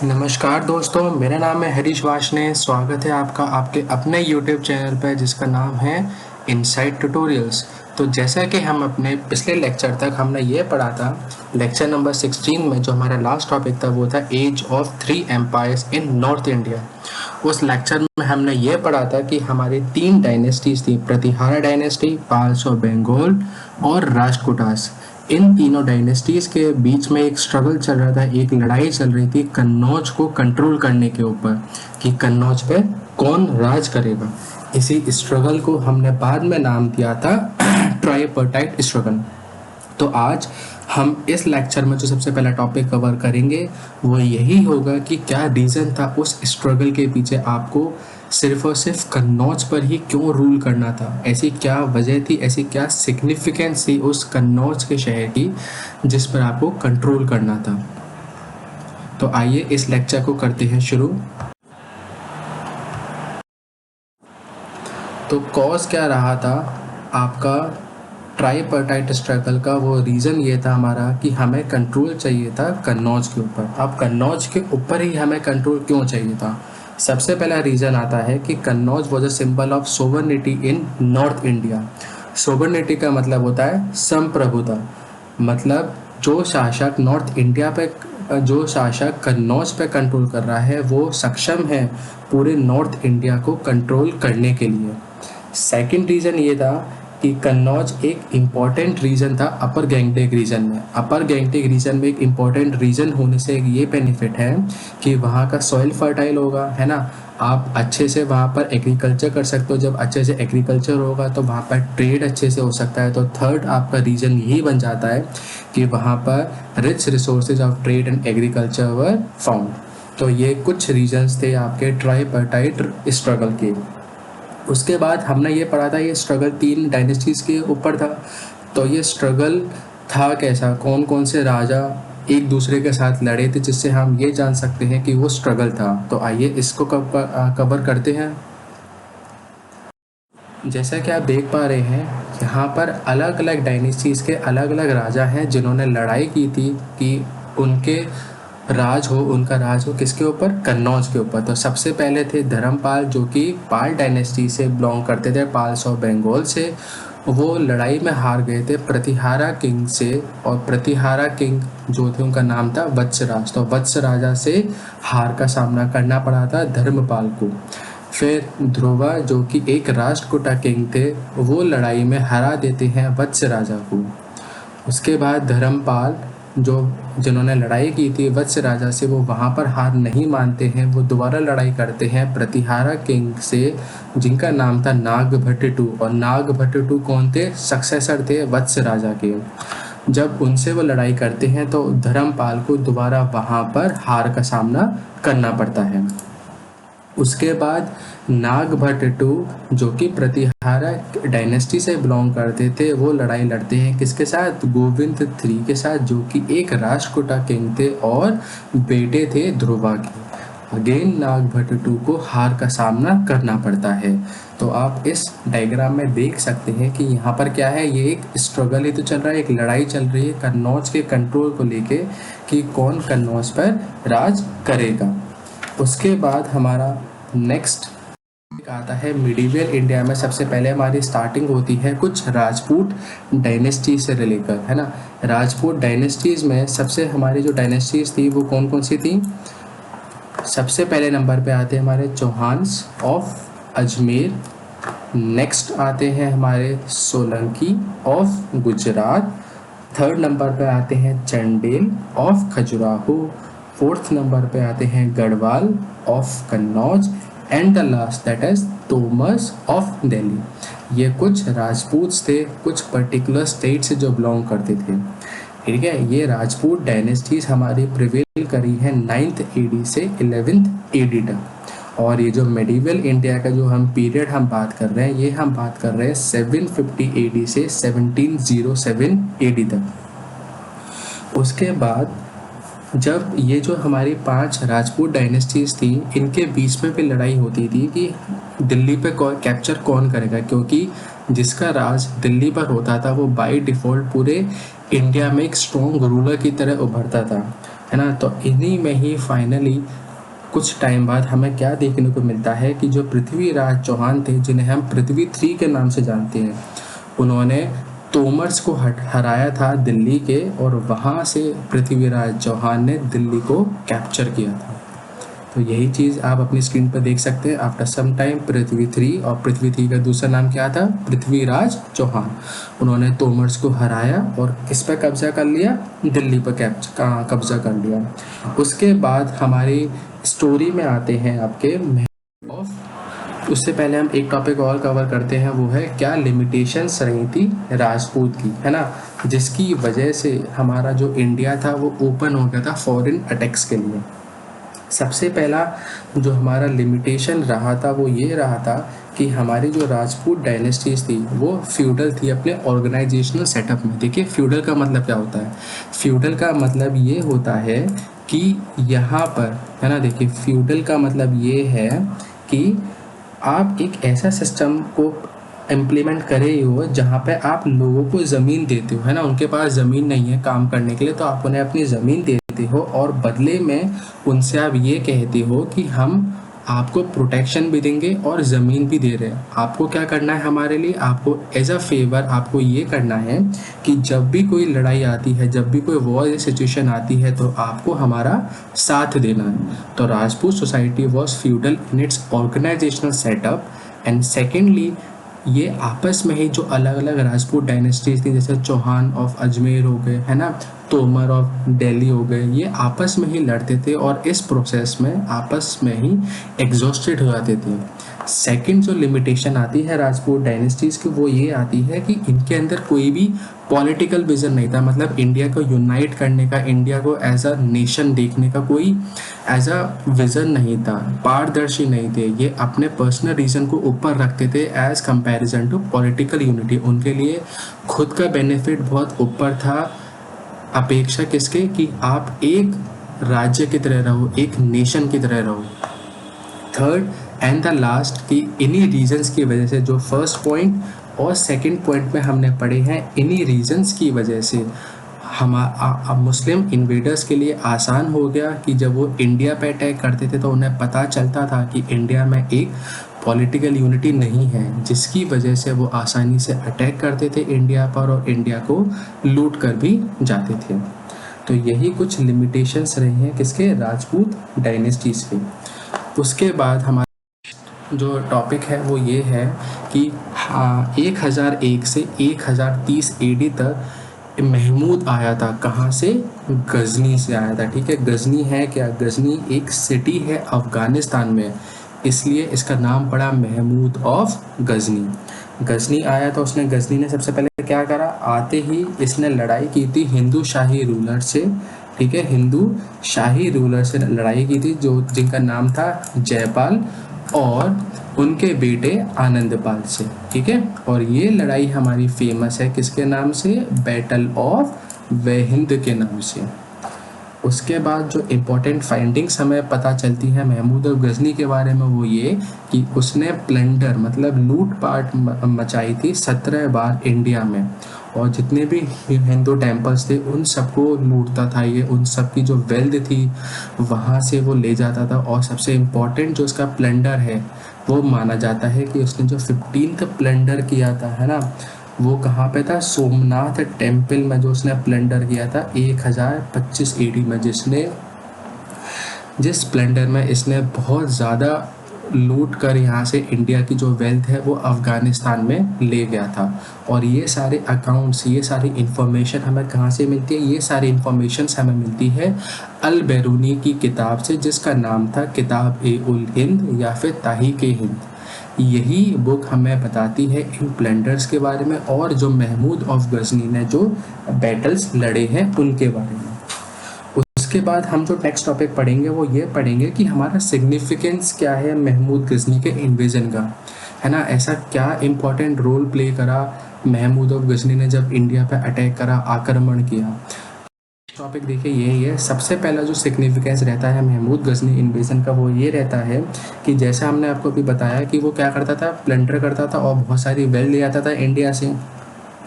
नमस्कार दोस्तों, मेरा नाम है हरीश वाशने। स्वागत है आपका आपके अपने YouTube चैनल पर जिसका नाम है इनसाइट ट्यूटोरियल्स। तो जैसा कि हम अपने पिछले लेक्चर तक हमने ये पढ़ा था, लेक्चर नंबर 16 में जो हमारा लास्ट टॉपिक था वो था age of 3 empires in north India. उस लेक्चर में हमने ये पढ़ा था कि हमारी 3 डायनेस्टीज थी, प्रतिहारा डायनेस्टी, पाल्स ऑफ बंगाल और राष्ट्रकूटास। इन तीनों डायनेस्टीज के बीच में एक स्ट्रगल चल रहा था, एक लड़ाई चल रही थी कन्नौज को कंट्रोल करने के ऊपर कि कन्नौज पे कौन राज करेगा। इसी स्ट्रगल को हमने बाद में नाम दिया था ट्राइपार्टाइट स्ट्रगल। तो आज हम इस लेक्चर में जो सबसे पहला टॉपिक कवर करेंगे वो यही होगा कि क्या रीज़न था उस स्ट्रगल के पीछे, आपको सिर्फ और सिर्फ कन्नौज पर ही क्यों रूल करना था, ऐसी क्या वजह थी, ऐसी क्या सिग्निफिकेंस थी उस कन्नौज के शहर की जिस पर आपको कंट्रोल करना था। तो आइए इस लेक्चर को करते हैं शुरू। तो कॉज क्या रहा था आपका ट्राइपार्टाइट स्ट्रगल का? वो रीज़न ये था हमारा कि हमें कंट्रोल चाहिए था कन्नौज के ऊपर। अब कन्नौज के ऊपर ही हमें कंट्रोल क्यों चाहिए था? सबसे पहला रीज़न आता है कि Kannauj was a symbol of sovereignty in north India. Sovereignty का मतलब होता है संप्रभुता, मतलब जो शासक नॉर्थ इंडिया पे, जो शासक कन्नौज पे कंट्रोल कर रहा है वो सक्षम है पूरे नॉर्थ इंडिया को कंट्रोल करने के लिए। सेकंड रीज़न ये था कि कन्नौज एक इम्पॉर्टेंट रीजन था अपर गैंगटेक रीजन में। अपर गैंगटेक रीजन में एक इम्पॉर्टेंट रीजन होने से एक ये बेनिफिट है कि वहाँ का सॉइल फर्टाइल होगा, है ना। आप अच्छे से वहाँ पर एग्रीकल्चर कर सकते हो। जब अच्छे से एग्रीकल्चर होगा तो वहाँ पर ट्रेड अच्छे से हो सकता है। तो थर्ड आपका रीजन यही बन जाता है कि वहाँ पर rich resources of trade and agriculture were found. तो ये कुछ रीजन्स थे आपके ट्राइपार्टाइट स्ट्रगल के। उसके बाद हमने ये पढ़ा था ये स्ट्रगल 3 डायनेस्टीज़ के ऊपर था। तो ये स्ट्रगल था कैसा, कौन कौन से राजा एक दूसरे के साथ लड़े थे, जिससे हम ये जान सकते हैं कि वो स्ट्रगल था। तो आइए इसको कवर करते हैं। जैसा कि आप देख पा रहे हैं यहाँ पर अलग अलग डायनेस्टीज़ के अलग अलग राजा हैं जिन्होंने लड़ाई की थी कि उनके उनका राज हो किसके ऊपर? कन्नौज के ऊपर। तो सबसे पहले थे धर्मपाल, जो कि पाल डायनेस्टी से बिलोंग करते थे, पाल्स ऑफ बंगाल से। वो लड़ाई में हार गए थे प्रतिहारा किंग से, और प्रतिहारा किंग जो थे उनका नाम था वत्सराज। तो वत्स राजा से हार का सामना करना पड़ा था धर्मपाल को। फिर ध्रुवा जो कि एक राष्ट्रकूटा किंग थे, वो लड़ाई में हरा देते हैं वत्स राजा को। उसके बाद धर्मपाल जिन्होंने लड़ाई की थी वत्स राजा से, वो वहाँ पर हार नहीं मानते हैं। वो दोबारा लड़ाई करते हैं प्रतिहारा किंग से जिनका नाम था नागभट्टू। और नागभट्टू कौन थे? सक्सेसर थे वत्स राजा के। जब उनसे वो लड़ाई करते हैं तो धर्मपाल को दोबारा वहाँ पर हार का सामना करना पड़ता है। उसके बाद नागभट्टू जो कि प्रतिहारा डायनेस्टी से बिलोंग करते थे, वो लड़ाई लड़ते हैं किसके साथ? गोविंद III के साथ, जो कि एक राष्ट्रकूटा किंग थे और बेटे थे ध्रुवा के। अगेन नागभट्टू को हार का सामना करना पड़ता है। तो आप इस डायग्राम में देख सकते हैं कि यहाँ पर क्या है, ये एक स्ट्रगल ही तो चल रहा है, एक लड़ाई चल रही है कन्नौज के कंट्रोल को लेके कि कौन कन्नौज पर राज करेगा। उसके बाद हमारा नेक्स्ट आता है मिडीवियल इंडिया में। सबसे पहले हमारी स्टार्टिंग होती है कुछ राजपूत डायनेस्टी से लेकर, है ना। राजपूत डायनेस्टीज़ में सबसे हमारी जो डायनेस्टीज़ थी वो कौन कौन सी थी? सबसे पहले नंबर पे आते हैं हमारे चौहान्स ऑफ अजमेर। नेक्स्ट आते हैं हमारे Solanki of Gujarat. Third number पे आते हैं Chandel of Khajuraho. Fourth number पे आते हैं Garhwal of Kannauj. And the last that is Tomars of Delhi. ये कुछ राजपूत थे, कुछ पर्टिकुलर स्टेट से जो बिलोंग करते थे, ठीक है। ये राजपूत डायनेस्टीज हमारी प्रिवेल करी है 9th AD से 11th AD तक। और ये जो मेडिवल इंडिया का जो हम पीरियड हम बात कर रहे हैं, ये हम बात कर रहे हैं 750 AD से 1707 AD तक। उसके बाद जब ये जो हमारी 5 राजपूत डायनेस्टीज़ थी, इनके बीच में भी लड़ाई होती थी कि दिल्ली पे कैप्चर कौन करेगा, क्योंकि जिसका राज दिल्ली पर होता था वो बाय डिफ़ॉल्ट पूरे इंडिया में एक स्ट्रॉन्ग रूलर की तरह उभरता था। है ना। तो इन्हीं में ही फाइनली कुछ टाइम बाद हमें क्या देखने को मिलता है कि जो पृथ्वीराज चौहान थे, जिन्हें हम पृथ्वी 3 के नाम से जानते हैं, उन्होंने तोमर्स को हराया था दिल्ली के, और वहाँ से पृथ्वीराज चौहान ने दिल्ली को कैप्चर किया था। तो यही चीज़ आप अपनी स्क्रीन पर देख सकते हैं। आफ्टर सम टाइम पृथ्वी 3, और पृथ्वी 3 का दूसरा नाम क्या था? पृथ्वीराज चौहान। उन्होंने तोमर्स को हराया और इस पर कब्जा कर लिया, दिल्ली पर कब्जा कर लिया। उसके बाद हमारी स्टोरी में आते हैं आपके उससे पहले हम एक टॉपिक और कवर करते हैं, वो है क्या लिमिटेशंस रही थी राजपूत की, है ना, जिसकी वजह से हमारा जो इंडिया था वो ओपन हो गया था फॉरेन अटैक्स के लिए। सबसे पहला जो हमारा लिमिटेशन रहा था वो ये रहा था कि हमारी जो राजपूत डायनेस्टीज थी वो फ्यूडल थी अपने ऑर्गेनाइजेशनल सेटअप में। देखिए फ्यूडल का मतलब क्या होता है? फ्यूडल का मतलब ये होता है कि यहाँ पर, है ना, देखिए फ्यूडल का मतलब ये है कि आप एक ऐसा सिस्टम को इम्प्लीमेंट करे हो जहाँ पे आप लोगों को ज़मीन देते हो, है ना, उनके पास ज़मीन नहीं है काम करने के लिए, तो आप उन्हें अपनी ज़मीन देते हो और बदले में उनसे आप ये कहते हो कि हम आपको प्रोटेक्शन भी देंगे और ज़मीन भी दे रहे हैं। आपको क्या करना है हमारे लिए? आपको एज अ फेवर आपको ये करना है कि जब भी कोई लड़ाई आती है, जब भी कोई वॉर सिचुएशन आती है, तो आपको हमारा साथ देना है। तो Rajput society was feudal in its organizational setup. And secondly, ये आपस में ही जो अलग अलग राजपूत डायनेस्टीज थी, जैसे चौहान ऑफ अजमेर हो गए, है ना, तोमर ऑफ दिल्ली हो गए, ये आपस में ही लड़ते थे और इस प्रोसेस में आपस में ही एग्जॉस्टेड हो जाते थे। सेकंड जो लिमिटेशन आती है राजपूत डायनेस्टीज की वो ये आती है कि इनके अंदर कोई भी पॉलिटिकल विजन नहीं था, मतलब इंडिया को यूनाइट करने का, इंडिया को एज अ नेशन देखने का कोई एज अ विजन नहीं था, पारदर्शी नहीं थे। ये अपने पर्सनल रीजन को ऊपर रखते थे as comparison to political unity. उनके लिए खुद का बेनिफिट बहुत ऊपर था अपेक्षा किसके, कि आप एक राज्य की तरह रहो, एक नेशन की तरह रहो। थर्ड एंड द लास्ट, कि इन्हीं रीजंस की वजह से, जो फर्स्ट पॉइंट और सेकंड पॉइंट में हमने पढ़े हैं, इन्हीं रीजंस की वजह से मुस्लिम इन्वेडर्स के लिए आसान हो गया कि जब वो इंडिया पे अटैक करते थे तो उन्हें पता चलता था कि इंडिया में एक पॉलिटिकल यूनिटी नहीं है, जिसकी वजह से वो आसानी से अटैक करते थे इंडिया पर और इंडिया को लूट कर भी जाते थे। तो यही कुछ लिमिटेशंस रही हैं किसके? राजपूत डायनेस्टीज के। उसके बाद हमारा जो टॉपिक है वो ये है कि 1001 से 1030 AD तक महमूद आया था। कहाँ से? गजनी से आया था। ठीक है, गजनी है क्या? गजनी एक सिटी है अफ़गानिस्तान में, इसलिए इसका नाम पड़ा महमूद ऑफ गजनी। गजनी आया था, उसने गजनी ने सबसे पहले क्या करा? आते ही इसने लड़ाई की थी हिंदू शाही रूलर से। ठीक है, हिंदू शाही रूलर से लड़ाई की थी जो जिनका नाम था जयपाल और उनके बेटे आनंदपाल से। ठीक है, और ये लड़ाई हमारी फेमस है किसके नाम से? बैटल ऑफ वेहिंद के नाम से। उसके बाद जो इम्पोर्टेंट फाइंडिंग्स हमें पता चलती हैं महमूद और गजनी के बारे में वो ये कि उसने प्लंडर मतलब लूटपाट मचाई थी 17 बार इंडिया में, और जितने भी हिंदू टेम्पल्स थे उन सबको लूटता था ये, उन सब की जो वेल्थ थी वहाँ से वो ले जाता था। और सबसे इम्पोर्टेंट जो उसका प्लंडर है वो माना जाता है कि उसने जो 15th प्लंडर किया था, है ना, वो कहाँ पे था? सोमनाथ टेम्पल में जो उसने प्लंडर किया था 1025 AD में, जिस प्लंडर में इसने बहुत ज़्यादा लूट कर यहाँ से इंडिया की जो वेल्थ है वो अफ़गानिस्तान में ले गया था। और ये सारे अकाउंट्स, ये सारी इन्फॉर्मेशन हमें कहाँ से मिलती है? ये सारी इन्फॉर्मेशन हमें मिलती है अल बैरूनी की किताब से, जिसका नाम था किताब ए उल हिंद या फिर तारीख़ ए हिंद। यही बुक हमें बताती है इन प्लंडर्स के बारे में और जो महमूद ऑफ गजनी ने जो बैटल्स लड़े हैं उनके बारे में। उसके बाद हम जो नेक्स्ट टॉपिक पढ़ेंगे वो ये पढ़ेंगे कि हमारा सिग्निफिकेंस क्या है महमूद गजनी के इन्वेजन का, है ना, ऐसा क्या इम्पोर्टेंट रोल प्ले करा महमूद ऑफ गजनी ने जब इंडिया पे अटैक करा, आक्रमण किया। टॉपिक देखिए यही है। सबसे पहला जो सिग्निफिकेंस रहता है महमूद गजनी इन्वेजन का वो ये रहता है कि जैसा हमने आपको अभी बताया कि वो क्या करता था? प्लंडर करता था और बहुत सारी वेल्थ ले आता था इंडिया से।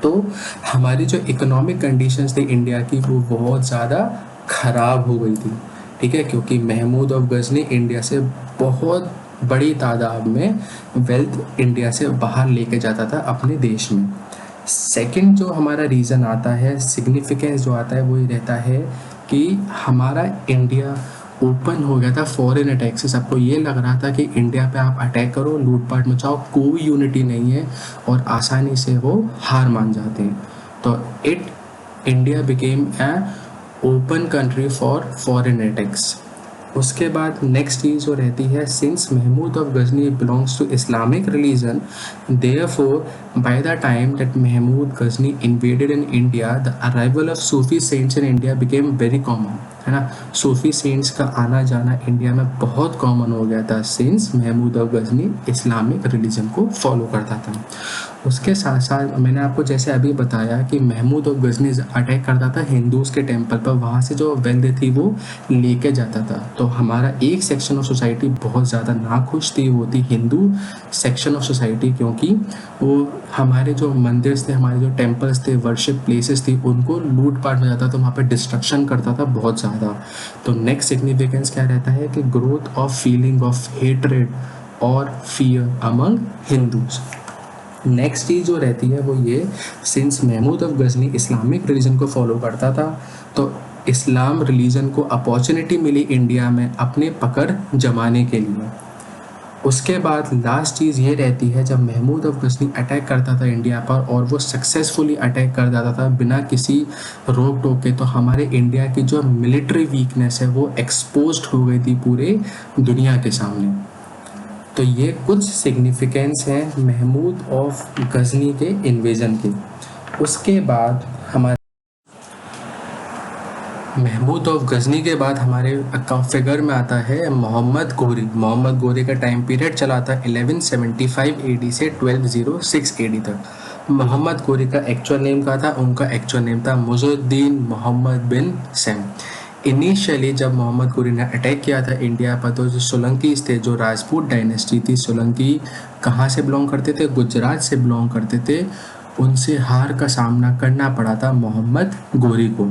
तो हमारी जो इकोनॉमिक कंडीशंस थी इंडिया की वो बहुत ज़्यादा ख़राब हो गई थी, ठीक है, क्योंकि महमूद ऑफ गजनी इंडिया से बहुत बड़ी तादाद में वेल्थ इंडिया से बाहर लेके जाता था अपने देश में। सेकंड जो हमारा रीज़न आता है, सिग्निफिकेंस जो आता है, वो ये रहता है कि हमारा इंडिया ओपन हो गया था फॉरेन अटैक से। सबको ये लग रहा था कि इंडिया पे आप अटैक करो, लूटपाट मचाओ, कोई यूनिटी नहीं है, और आसानी से वो हार मान जाते हैं। तो India became a open country for foreign attacks. उसके बाद नेक्स्ट चीज़ जो रहती है, since Mahmud of Ghazni belongs to Islamic religion, therefore by the time that Mahmud Ghazni invaded in India, the arrival of Sufi saints in India became very common, है ना। सूफी cents का आना जाना इंडिया में बहुत कॉमन हो गया था since Mahmud of Ghazni Islamic religion को फॉलो करता था। उसके साथ साथ मैंने आपको जैसे अभी बताया कि महमूद ऑफ गजनी अटैक करता था हिंदूज़ के टेम्पल पर, वहाँ से जो वेल्थ थी वो लेके जाता था। तो हमारा एक सेक्शन ऑफ सोसाइटी बहुत ज़्यादा नाखुश थी, वो थी हिंदू सेक्शन ऑफ सोसाइटी, क्योंकि वो हमारे जो मंदिर थे, हमारे जो टेम्पल्स थे, वर्शिप प्लेसेस थी, उनको लूट पाट में जाता था, वहाँ पे डिस्ट्रक्शन करता था बहुत ज़्यादा। तो नेक्स्ट सिग्निफिकेंस क्या रहता है कि growth of feeling of hatred और फियर अमंग हिंदूज। नेक्स्ट चीज़ जो रहती है वो ये, since Mahmud of Ghazni Islamic religion को फॉलो करता था, तो इस्लाम रिलीजन को अपॉर्चुनिटी मिली इंडिया में अपने पकड़ जमाने के लिए। उसके बाद लास्ट चीज़ ये रहती है, जब महमूद ऑफ गजनी अटैक करता था इंडिया पर और वो सक्सेसफुली अटैक कर जाता था बिना किसी रोक टोक के, तो हमारे इंडिया की जो मिलिट्री वीकनेस है वो एक्सपोज्ड हो गई थी पूरे दुनिया के सामने। तो ये कुछ सिग्निफिकेंस हैं महमूद ऑफ गजनी के इन्वेजन के। उसके बाद हमारे महमूद ऑफ गजनी के बाद हमारे फिगर में आता है मोहम्मद गोरी। मोहम्मद गोरी का टाइम पीरियड चला था 1175 AD से 1206 AD तक। मोहम्मद गोरी का एक्चुअल नेम क्या था? उनका एक्चुअल नेम था मुइज़ुद्दीन मोहम्मद बिन सैम। इनिशियली जब मोहम्मद गोरी ने अटैक किया था इंडिया पर, तो जो सोलंकीज थे, जो राजपूत डायनेस्टी थी, सोलंकी कहाँ से बिलोंग करते थे? गुजरात से बिलोंग करते थे। उनसे हार का सामना करना पड़ा था मोहम्मद गोरी को।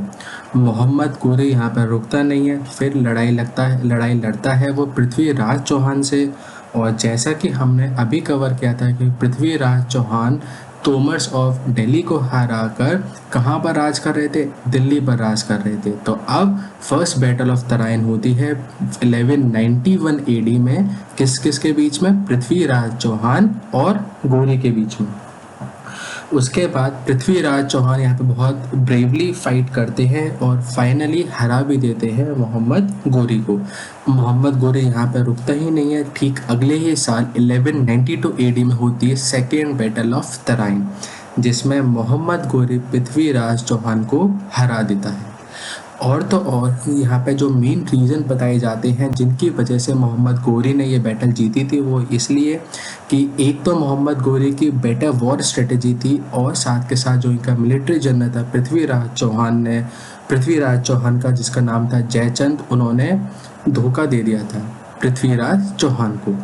मोहम्मद गोरी यहाँ पर रुकता नहीं है, फिर लड़ाई लड़ता है वो पृथ्वीराज चौहान से। और जैसा कि हमने अभी कवर किया था कि पृथ्वीराज चौहान तोमर्स ऑफ दिल्ली को हराकर कहाँ पर राज कर रहे थे? दिल्ली पर राज कर रहे थे। तो अब फर्स्ट बैटल ऑफ तराइन होती है 1191 AD में, किस किस के बीच में? पृथ्वीराज चौहान और गोरी के बीच में। उसके बाद पृथ्वीराज चौहान यहाँ पे बहुत ब्रेवली फाइट करते हैं और फाइनली हरा भी देते हैं मोहम्मद गोरी को। मोहम्मद गोरी यहाँ पे रुकता ही नहीं है, ठीक अगले ही साल 1192 AD में होती है सेकेंड बैटल ऑफ तराइन, जिसमें मोहम्मद गोरी पृथ्वीराज चौहान को हरा देता है। और तो और यहाँ पे जो मेन रीज़न बताए जाते हैं जिनकी वजह से मोहम्मद गोरी ने ये बैटल जीती थी, वो इसलिए कि एक तो मोहम्मद गोरी की बेटर वॉर स्ट्रेटजी थी, और साथ के साथ जो इनका मिलिट्री जनरल था पृथ्वीराज चौहान का, जिसका नाम था जयचंद, उन्होंने धोखा दे दिया था पृथ्वीराज चौहान को।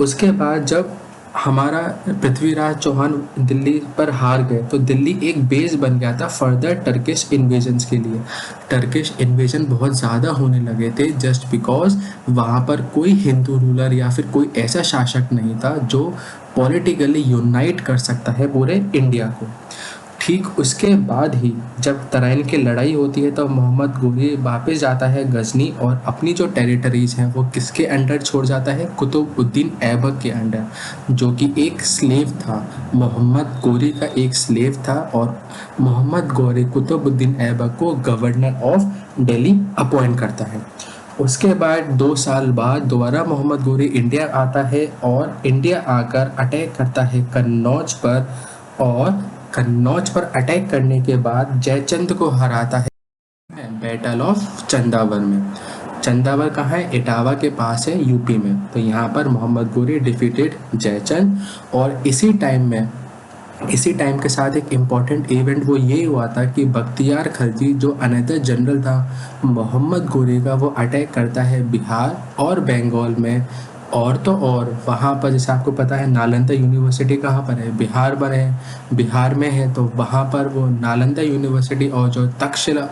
उसके बाद जब हमारा पृथ्वीराज चौहान दिल्ली पर हार गए, तो दिल्ली एक बेस बन गया था फर्दर टर्किश इन्वेजन्स के लिए। टर्किश इन्वेजन बहुत ज़्यादा होने लगे थे जस्ट बिकॉज वहाँ पर कोई हिंदू रूलर या फिर कोई ऐसा शासक नहीं था जो पॉलिटिकली यूनाइट कर सकता है पूरे इंडिया को। ठीक उसके बाद ही जब तराइन की लड़ाई होती है, तो मोहम्मद गोरी वापस जाता है गजनी और अपनी जो टेरिटरीज हैं वो किसके अंडर छोड़ जाता है? कुतुबुद्दीन ऐबक के अंडर, जो कि एक स्लेव था। मोहम्मद गोरी का एक स्लेव था, और मोहम्मद गोरी कुतुबुद्दीन ऐबक को गवर्नर ऑफ दिल्ली अपॉइंट करता है। उसके बाद 2 साल बाद दोबारा मोहम्मद गोरी इंडिया आता है और इंडिया आकर अटैक करता है कन्नौज पर, और कन्नौज पर अटैक करने के बाद जयचंद को हराता है बैटल ऑफ चंदावर में। चंदावर कहाँ है? इटावा के पास है, यूपी में। तो यहाँ पर मोहम्मद गोरी डिफीटेड जयचंद। और इसी टाइम के साथ एक इम्पॉर्टेंट इवेंट वो ये हुआ था कि बख्तियार खलजी, जो अनदर जनरल था मोहम्मद गोरी का, वो अटैक करता है बिहार और बंगाल में और तो और वहाँ पर जैसे आपको पता है नालंदा यूनिवर्सिटी कहाँ पर है, बिहार पर है, बिहार में है। तो वहाँ पर वो नालंदा यूनिवर्सिटी और जो तक्षशिला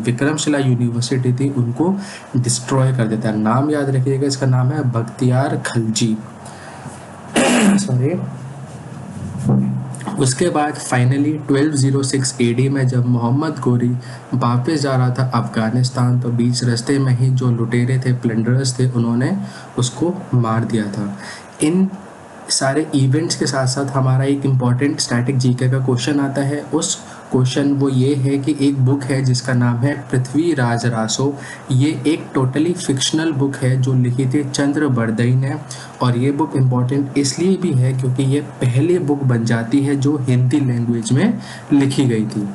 विक्रमशिला यूनिवर्सिटी थी उनको डिस्ट्रॉय कर देता है। नाम याद रखिएगा, इसका नाम है बख्तियार खलजी। सॉरी। उसके बाद फाइनली 1206 एडी में जब मोहम्मद गोरी वापस जा रहा था अफ़गानिस्तान, तो बीच रास्ते में ही जो लुटेरे थे, प्लंडरर्स थे, उन्होंने उसको मार दिया था। इन सारे इवेंट्स के साथ साथ हमारा एक इम्पॉर्टेंट स्टैटिक जीके का क्वेश्चन आता है। उस क्वेश्चन वो ये है कि एक बुक है जिसका नाम है पृथ्वीराज रासो। ये एक टोटली फिक्शनल बुक है जो लिखी थी चंद्र बरदई ने, और ये बुक इम्पॉर्टेंट इसलिए भी है क्योंकि ये पहली बुक बन जाती है जो हिंदी लैंग्वेज में लिखी गई थी।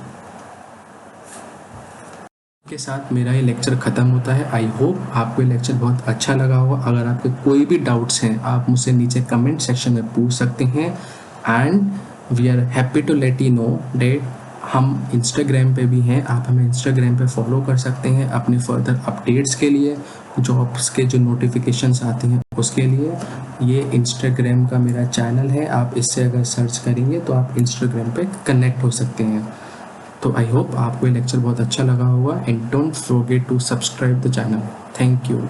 के साथ मेरा ये लेक्चर ख़त्म होता है। आई होप आपको ये लेक्चर बहुत अच्छा लगा होगा। अगर आपके कोई भी डाउट्स हैं आप मुझसे नीचे कमेंट सेक्शन में पूछ सकते हैं। And we are happy to let you know that हम इंस्टाग्राम पे भी हैं, आप हमें इंस्टाग्राम पे फॉलो कर सकते हैं अपने फर्दर अपडेट्स के लिए, जॉब्स के जो नोटिफिकेशंस आते हैं उसके लिए। ये इंस्टाग्राम का मेरा चैनल है, आप इससे अगर सर्च करेंगे तो आप इंस्टाग्राम पे कनेक्ट हो सकते हैं। तो आई होप आपको ये लेक्चर बहुत अच्छा लगा होगा। And don't forget to subscribe the channel. Thank you.